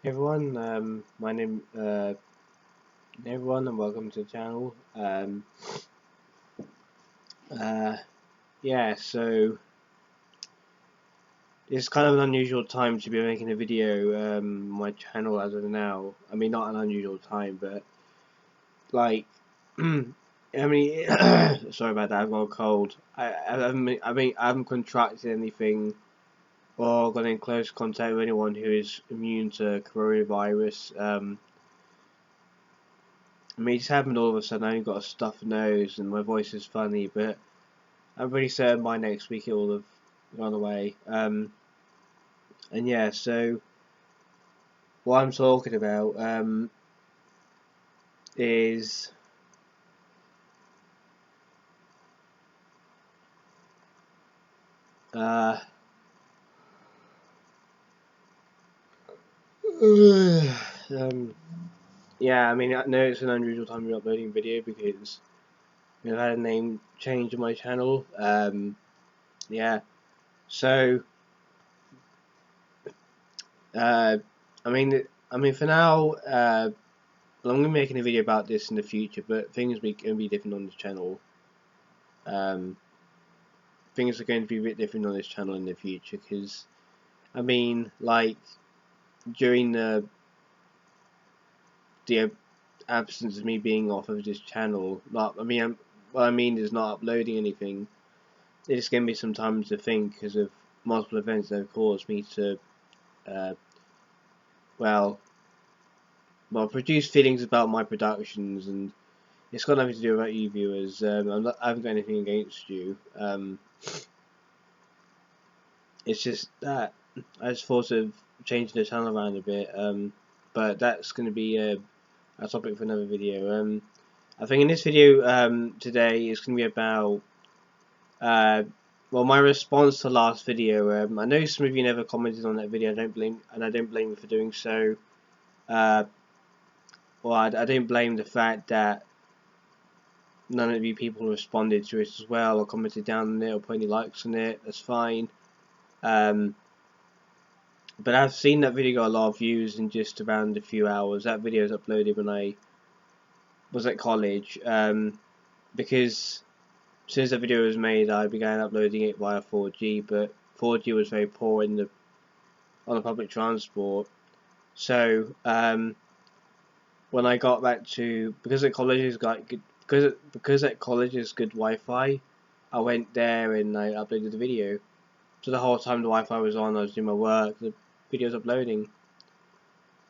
Hey everyone, my name, hey everyone, and welcome to the channel. Uh, yeah, so it's kind of an unusual time to be making a video. On my channel as of now. I mean, not an unusual time, but like, I mean, sorry about that. I've got a cold. I haven't contracted anything or got in close contact with anyone who is immune to coronavirus. I mean, it just happened all of a sudden. I only got a stuffed nose and my voice is funny, but I'm pretty certain by next week it will have gone away. And yeah, so what I'm talking about is uh, um, yeah. I mean, I know it's an unusual time to be uploading video because I've had a name change on my channel. Yeah, so uh, I mean, for now, I'm gonna be making a video about this in the future, but things are going to be different on this channel. Um, things are going to be a bit different on this channel in the future because I mean, like during the absence of me being off of this channel, not I mean, what I mean is not uploading anything. It's going to be some time to think because of multiple events that have caused me to, uh, well, produce feelings about my productions, and it's got nothing to do about you viewers. I haven't got anything against you. It's just that I just thought of changing the channel around a bit. But that's going to be a topic for another video. I think in this video today is going to be about uh, my response to last video. I know some of you never commented on that video. I don't blame you for doing so. Uh, I don't blame the fact that none of you people responded to it as well, or commented down on it, or put any likes on it. That's fine. Um, but I've seen that video got a lot of views in just around a few hours. That video was uploaded when I was at college. Because as soon as the video was made, I began uploading it via 4G, but 4G was very poor on the public transport. So when I got back to because at college is got good, because at college is good Wi-Fi, I went there and I uploaded the video. So the whole time the Wi-Fi was on, I was doing my work. The video's uploading.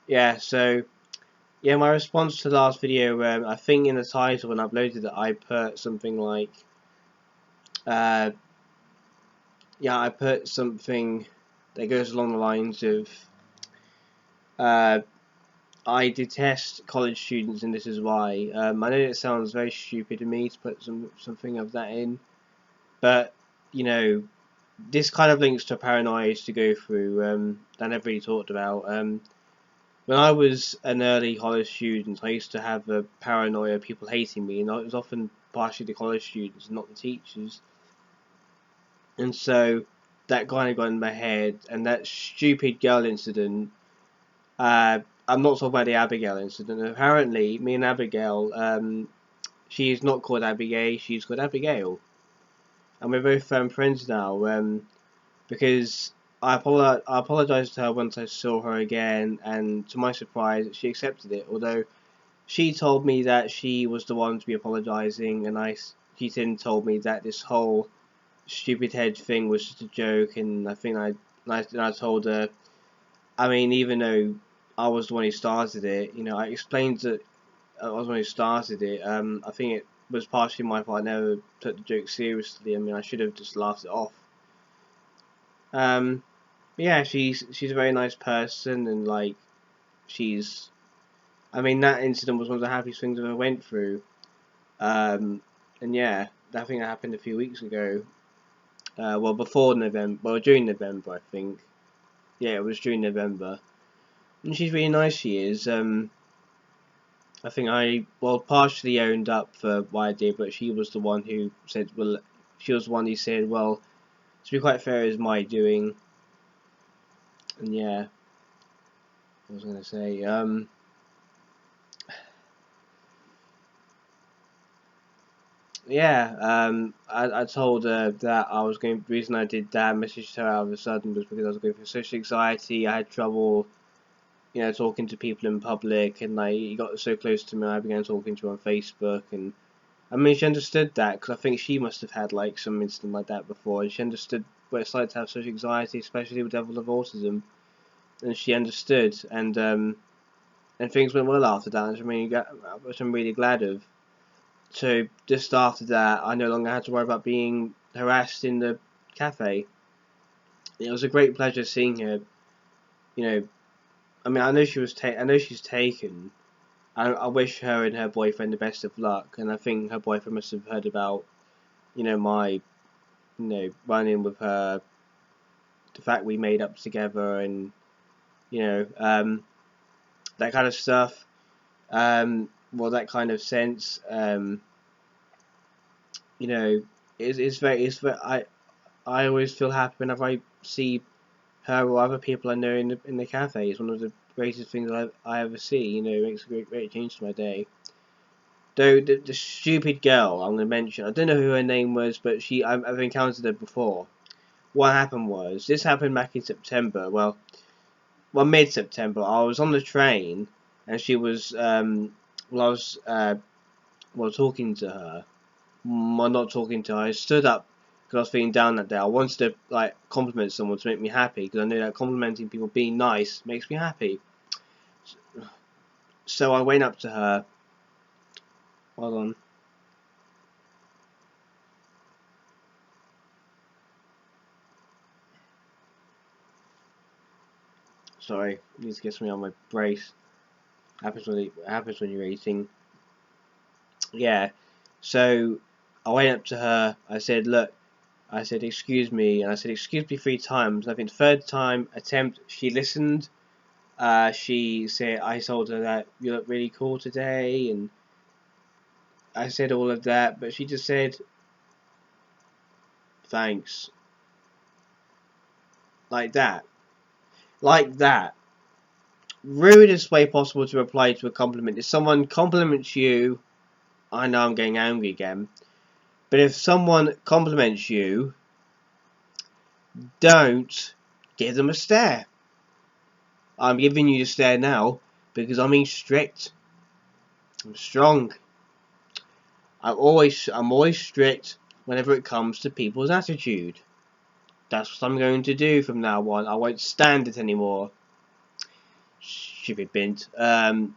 Yeah. So yeah, my response to the last video, I think in the title when I uploaded it, I put something like uh, yeah, I put something that goes along the lines of uh, I detest college students and this is why. I know it sounds very stupid to me to put something of that in, but you know, this kind of links to paranoia to go through that I never really talked about. When I was an early college student, I used to have a paranoia of people hating me, and it was often partially the college students, not the teachers. And so that kind of got in my head, and that stupid girl incident. I'm not talking about the Abigail incident. Apparently, me and Abigail, she's not called Abigail, she's called Abigail, and we're both friends now. Because I apologized to her once I saw her again, and to my surprise, she accepted it. Although she told me that she was the one to be apologizing, and she then told me that this whole stupid head thing was just a joke, and I told her, I mean, even though I was the one who started it, I explained that I was the one who started it. I think it was partially my fault. I never took the joke seriously. I mean, I should have just laughed it off. Um, yeah, she's a very nice person, and like she's. I mean, that incident was one of the happiest things I ever went through. Um, and yeah, that thing that happened a few weeks ago. Before November, during November, I think. Yeah, it was during November, and she's really nice. She is. I think partially owned up for what I did, but she was the one who said, well, she was the one who said, well, to be quite fair, is my doing, and yeah. What was I going to say? Yeah, I told her that I was going. The reason I did that, messaged her out of a sudden, was because I was going through social anxiety. I had trouble, talking to people in public, and like he got so close to me, I began talking to her on Facebook, and I mean, she understood that because I think she must have had like some incident like that before, and she understood what it's like to have social anxiety, especially with level of autism, and she understood, and things went well after that, which I'm really glad of. So just after that, I no longer had to worry about being harassed in the cafe. It was a great pleasure seeing her. You know, I mean, I know she's taken. I wish her and her boyfriend the best of luck, and I think her boyfriend must have heard about, my, running with her, the fact we made up together, and you know, that kind of stuff. Well, that kind of sense. You know, I always feel happy whenever I see her or other people I know in the cafe. It's one of the greatest things I ever see. It makes a great change to my day. Though the stupid girl I'm going to mention, I don't know who her name was, but I've encountered her before. What happened was, this happened back in September. Well, mid-September. I was on the train, and she was well, I was talking to her. Well, not talking to her. I stood up because I was feeling down that day. I wanted to like compliment someone to make me happy because I knew that complimenting people, being nice, makes me happy. So I went up to her. Hold on. Sorry, I need to get something on my brace. Happens when you're eating. Yeah. So I went up to her. I said, "Look." I said, "Excuse me," and I said, "Excuse me" 3 times. I think the third time attempt, she listened. She said, I told her that you look really cool today, and I said all of that, but she just said, "Thanks." Like that. Like that. Rudest way possible to reply to a compliment. If someone compliments you, I know I'm getting angry again, but if someone compliments you, don't give them a stare. I'm giving you the stare now because I'm being strict. I'm strong. I'm always strict whenever it comes to people's attitude. That's what I'm going to do from now on. I won't stand it anymore. Stupid bint. I know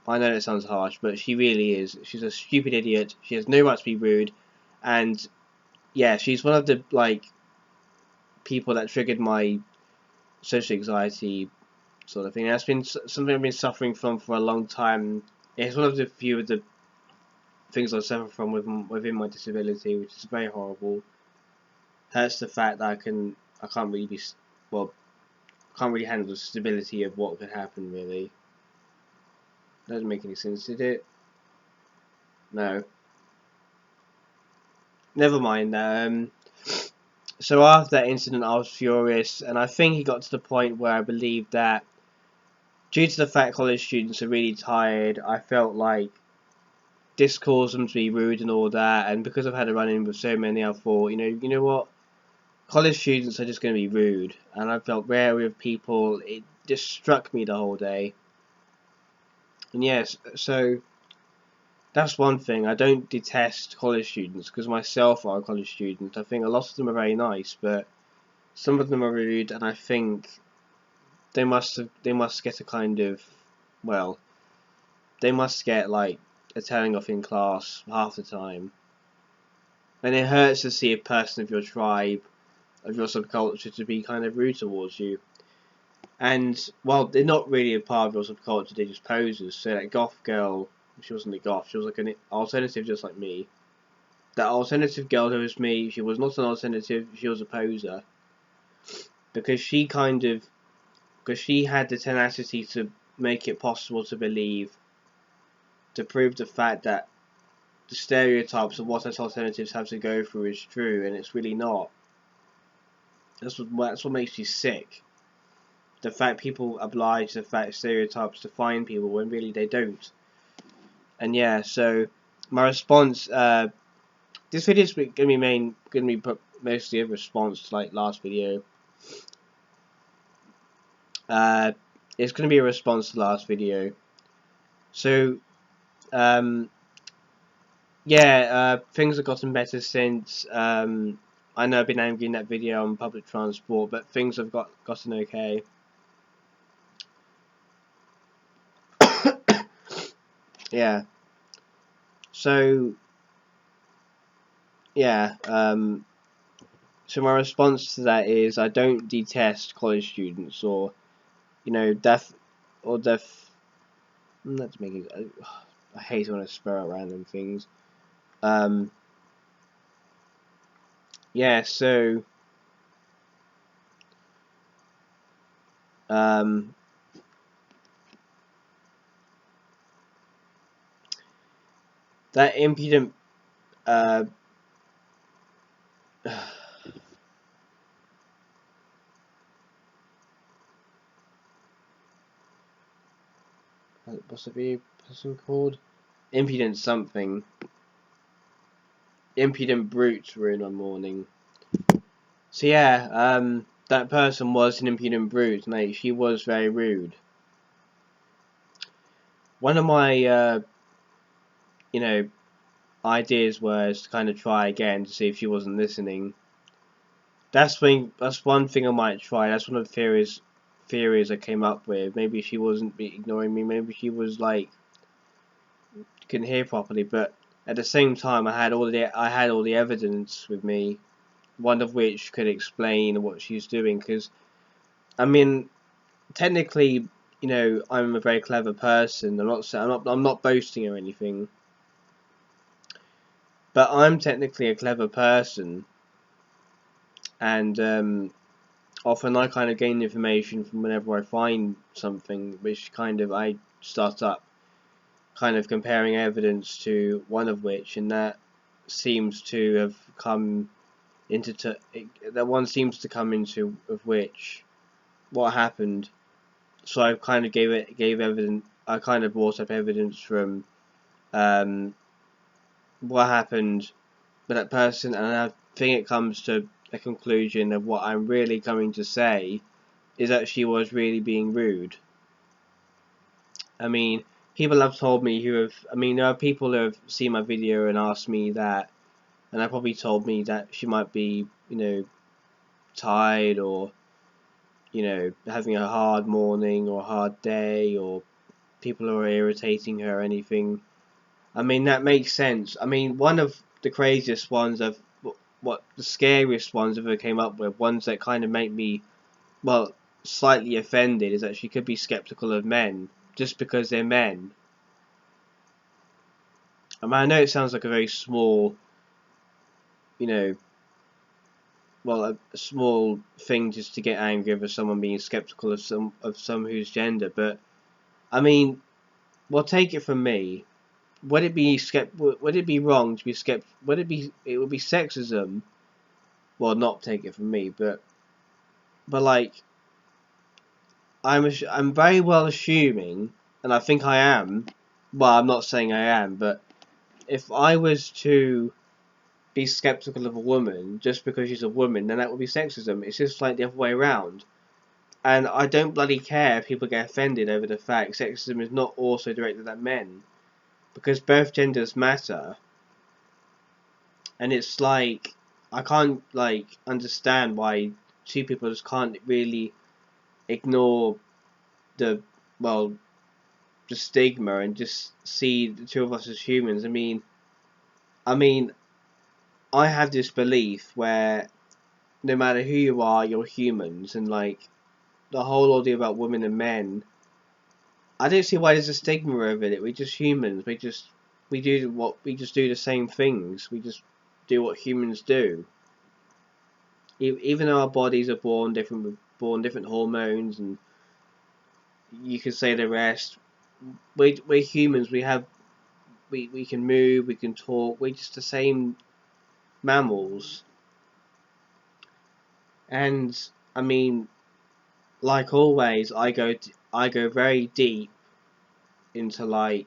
that sounds harsh, but she really is. She's a stupid idiot. She has no right to be rude, and yeah, she's one of the people that triggered my social anxiety sort of thing. That's been something I've been suffering from for a long time. It's one of the few of the things I suffer from within my disability, which is very horrible. Hurts the fact that I can't really be well can't really handle the stability of what could happen. Really, doesn't make any sense, did it? No. Never mind. So after that incident, I was furious, and I think it got to the point where I believed that, due to the fact college students are really tired, I felt like this caused them to be rude and all that. And because I've had a run-in with so many, I thought, you know what, college students are just going to be rude, and I felt wary of people. It just struck me the whole day. And yes, so that's one thing. I don't detest college students because myself are a college student. I think a lot of them are very nice, but some of them are rude, and I think they must get a kind of, well, they must get like a telling off in class half the time. And it hurts to see a person of your tribe, of your subculture, to be kind of rude towards you. And well, they're not really a part of your subculture; they're just posers. So that goth girl, she wasn't a goth; she was like an alternative, just like me. That alternative girl who was me, she was not an alternative; she was a poser, because she had the tenacity to make it possible to believe, to prove the fact that the stereotypes of what us alternatives have to go through is true, and it's really not. That's what makes you sick. the fact people oblige the fact stereotypes define people when really they don't. And yeah, so my response, this video is gonna be mostly a response to like last video. It's gonna be a response to last video. So yeah, things have gotten better since. I know I've been angry in that video on public transport, but things have gotten okay. Yeah. So yeah. So my response to that is I don't detest college students or deaf. Let's make it. I hate when I spell out random things. Yeah. So um. That impudent. What's the person called? Impudent something. Impudent brute ruined my morning. So yeah, that person was an impudent brute, mate. She was very rude. One of my, ideas was to kind of try again to see if she wasn't listening. That's one thing I might try. That's one of the theories I came up with. Maybe she wasn't ignoring me. Maybe she was like couldn't hear properly. But at the same time, I had all the evidence with me. One of which could explain what she's doing. Because I mean, technically, I'm a very clever person. I'm not boasting or anything. But I'm technically a clever person, and often I kind of gain information from whenever I find something, which kind of I start up kind of comparing evidence to one of which, and that seems to have come into that one seems to come into of which what happened. So I kind of gave evidence. I kind of brought up evidence from um, what happened with that person, and I think it comes to a conclusion of what I'm really coming to say is that she was really being rude. I mean, people have told me there are people who have seen my video and asked me that, and they probably told me that she might be, tired or, having a hard morning or a hard day, or people who are irritating her or anything. I mean, that makes sense. I mean, one of the craziest ones the scariest ones I've ever came up with, ones that kind of make me, well, slightly offended, is that she could be skeptical of men just because they're men. I mean, I know it sounds like a very small, you know, a small thing just to get angry over someone being skeptical of some whose gender, but I mean, well, take it from me. Would it be wrong to be skeptical? It would be sexism. Well, not take it from me, but like I'm very well assuming, and I think I am. Well, I'm not saying I am, but if I was to be skeptical of a woman just because she's a woman, then that would be sexism. It's just like the other way around. And I don't bloody care if people get offended over the fact sexism is not also directed at men. Because both genders matter. And it's like, I can't like understand why two people just can't really ignore the, well, the stigma and just see the two of us as humans. I mean, I have this belief where no matter who you are, you're humans, and like the whole ordeal about women and men, I don't see why there's a stigma over it. We're just humans. We just do the same things. We just do what humans do. Even though our bodies are born different hormones, and you can say the rest. We're humans. We can move. We can talk. We're just the same mammals. And I mean, like always, I go very deep into I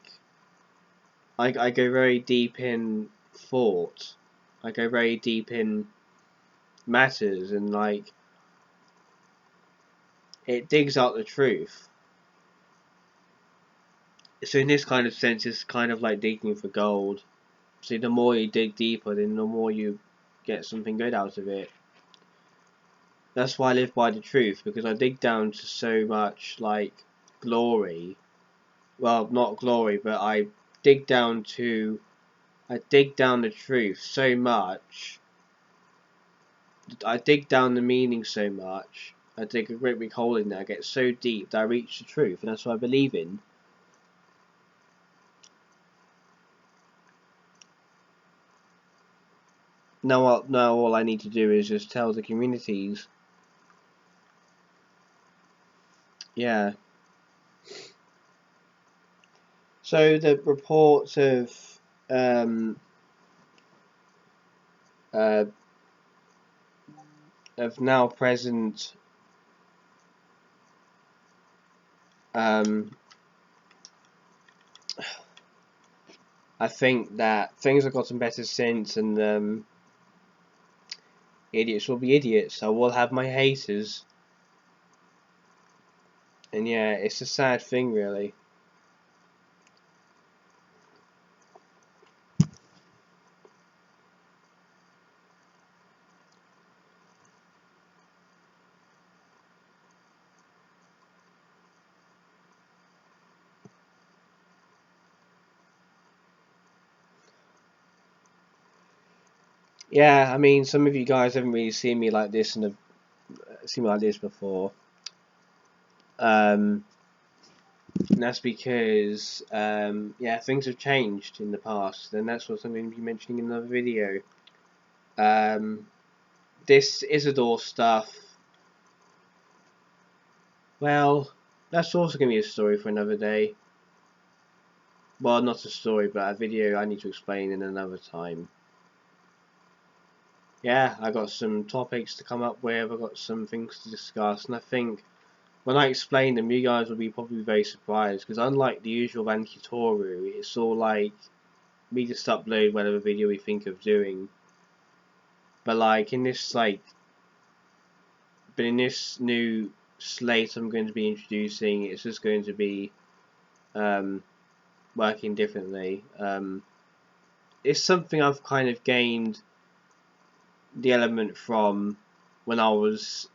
go very deep in thought. I go very deep in matters, and like it digs out the truth. So in this kind of sense, it's kind of like digging for gold. So the more you dig deeper, then the more you get something good out of it. That's why I live by the truth, because I dig down to so much like glory. Well, not glory, but I dig down the truth so much. I dig down the meaning so much. I dig a great big hole in there. I get so deep that I reach the truth, and that's what I believe in. Now all I need to do is just tell the communities. Yeah. So the reports um, uh, of now present um, I think that things have gotten better since, and idiots will be idiots. I will have my haters, and yeah, it's a sad thing, really. Yeah, I mean, some of you guys haven't really seen me like this seen me like this before. And that's because yeah, things have changed in the past, and that's what I'm going to be mentioning in another video. Um, this Isidore stuff, well, that's also going to be a story for another day. Well, not a story, but a video I need to explain in another time. Yeah, I got some topics to come up with, I got some things to discuss, and I think when I explain them, you guys will be probably very surprised, because unlike the usual Vankitoru, it's all like, we just upload whatever video we think of doing. But like, but in this new slate I'm going to be introducing, it's just going to be um, working differently. It's something I've kind of gained the element from when I was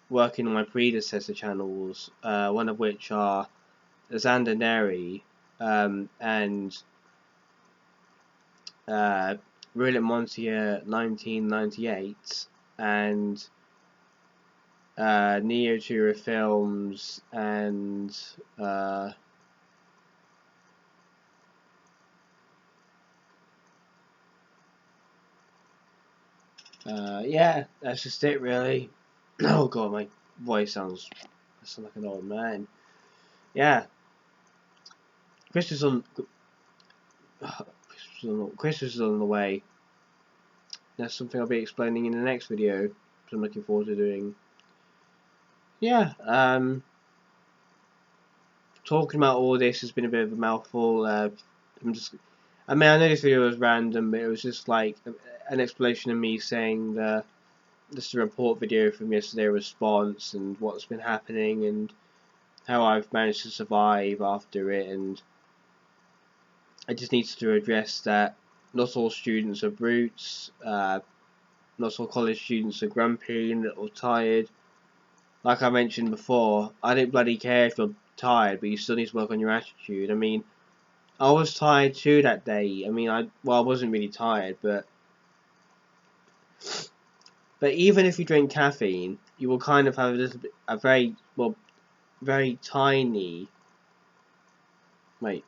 working on my predecessor channels, one of which are Xander Neri and Rule at Montier 1998 and Neo Tura Films and yeah, that's just it really. Oh god, my voice sounds like an old man. Yeah, Christmas on Christmas is on the way. That's something I'll be explaining in the next video, which I'm looking forward to doing. Yeah, talking about all this has been a bit of a mouthful. I mean, I know this video was random, but it was just like an explanation of me saying just a report video from yesterday response and what's been happening and how I've managed to survive after it, and I just need to address that not all students are brutes, not all college students are grumpy and or tired. Like I mentioned before, I don't bloody care if you're tired, but you still need to work on your attitude. I mean, I was tired too that day. I mean, I wasn't really tired, but even if you drink caffeine, you will kind of have a very very tiny, wait,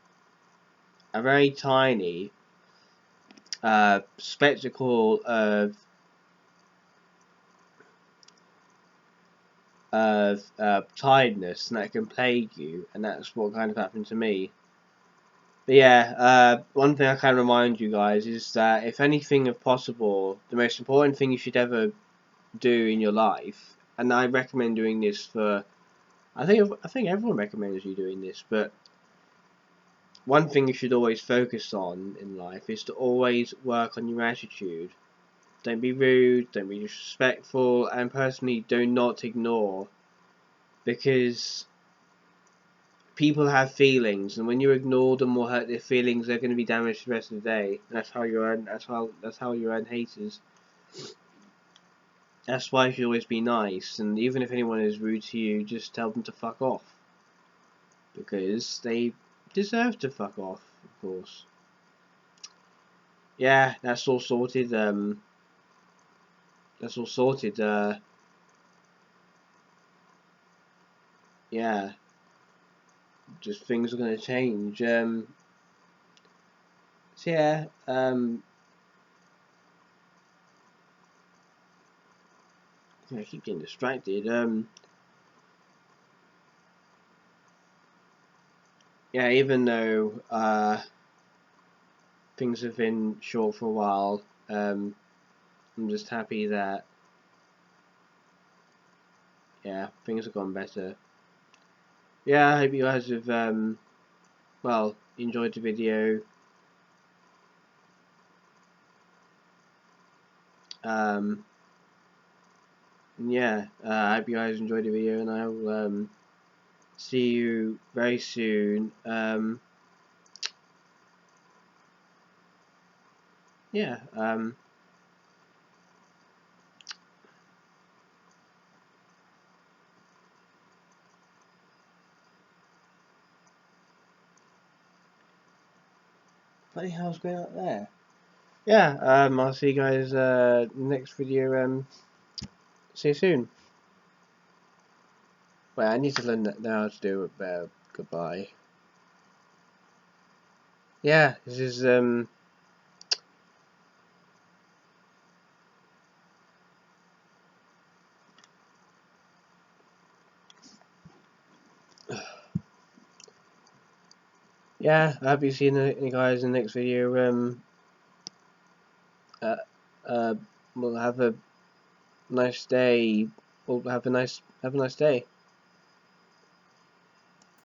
a very tiny spectacle of tiredness, and that can plague you, and that's what kind of happened to me. But yeah, one thing I can remind you guys is that if anything if possible, the most important thing you should ever do in your life, and I recommend doing this for I think everyone recommends you doing this, but one thing you should always focus on in life is to always work on your attitude. Don't be rude, don't be disrespectful, and personally, do not ignore, because people have feelings, and when you ignore them or hurt their feelings, they're going to be damaged the rest of the day. That's how you earn. That's how you earn haters. That's why you should always be nice, and even if anyone is rude to you, just tell them to fuck off, because they deserve to fuck off, of course. Yeah, that's all sorted. That's all sorted. Yeah, just things are gonna change. So yeah. I keep getting distracted. Yeah, even though things have been short for a while, I'm just happy that yeah, things have gone better. Yeah, I hope you guys have well enjoyed the video. Um, yeah, I hope you guys enjoyed the video, and I'll see you very soon. Yeah. Bloody hell's going on there? Yeah. I'll see you guys next video. See you soon. Wait, I need to learn that now how to do it better. Goodbye. Yeah, this is yeah. I hope you see you guys in the next video. Uh, uh, we'll have a nice day. We'll have a nice day.